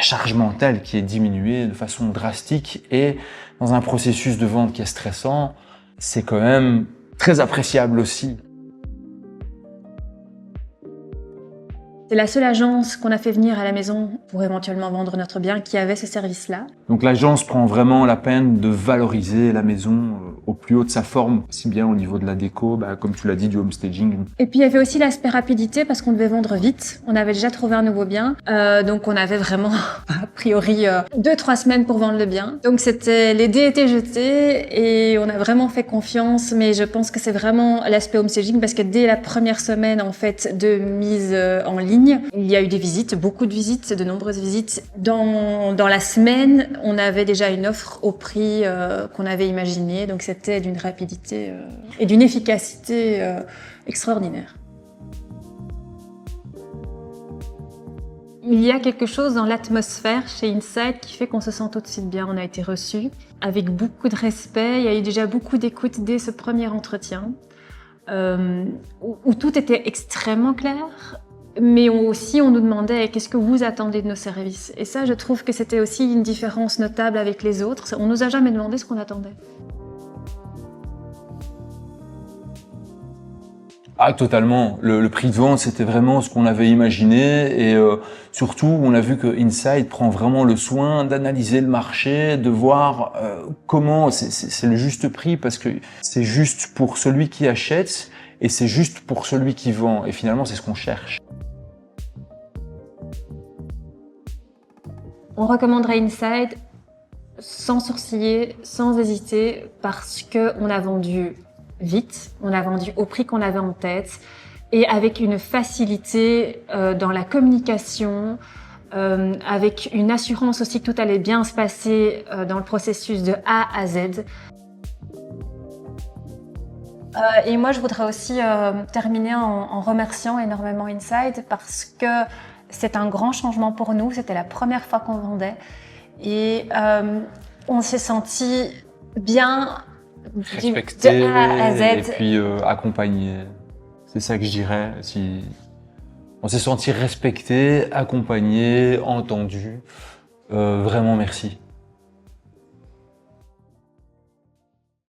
charge mentale qui est diminuée de façon drastique et dans un processus de vente qui est stressant, c'est quand même très appréciable aussi. C'est la seule agence qu'on a fait venir à la maison pour éventuellement vendre notre bien qui avait ce service-là. Donc l'agence prend vraiment la peine de valoriser la maison au plus haut de sa forme, aussi bien au niveau de la déco, comme tu l'as dit, du homestaging. Et puis il y avait aussi l'aspect rapidité parce qu'on devait vendre vite. On avait déjà trouvé un nouveau bien, donc on avait vraiment a priori 2-3 semaines pour vendre le bien. Donc les dés étaient jetés et on a vraiment fait confiance, mais je pense que c'est vraiment l'aspect homestaging parce que dès la première semaine en fait de mise en ligne, il y a eu des visites, beaucoup de visites, de nombreuses visites. Dans la semaine, on avait déjà une offre au prix qu'on avait imaginé, donc c'était d'une rapidité et d'une efficacité extraordinaire. Il y a quelque chose dans l'atmosphère chez Inside qui fait qu'on se sent tout de suite bien. On a été reçus avec beaucoup de respect. Il y a eu déjà beaucoup d'écoute dès ce premier entretien où tout était extrêmement clair. Mais aussi, on nous demandait qu'est-ce que vous attendez de nos services. Et ça, je trouve que c'était aussi une différence notable avec les autres. On nous a jamais demandé ce qu'on attendait. Ah, totalement. Le prix de vente, c'était vraiment ce qu'on avait imaginé et surtout, on a vu que Inside prend vraiment le soin d'analyser le marché, de voir comment c'est le juste prix parce que c'est juste pour celui qui achète et c'est juste pour celui qui vend. Et finalement, c'est ce qu'on cherche. On recommanderait Inside sans sourciller, sans hésiter, parce qu'on a vendu vite, on a vendu au prix qu'on avait en tête et avec une facilité dans la communication, avec une assurance aussi que tout allait bien se passer dans le processus de A à Z. Et moi, je voudrais aussi terminer en remerciant énormément Inside parce que c'est un grand changement pour nous. C'était la première fois qu'on vendait et on s'est senti bien Respecté de A à Z. et puis accompagné. C'est ça que je dirais. On s'est senti respecté, accompagné, entendu. Vraiment merci.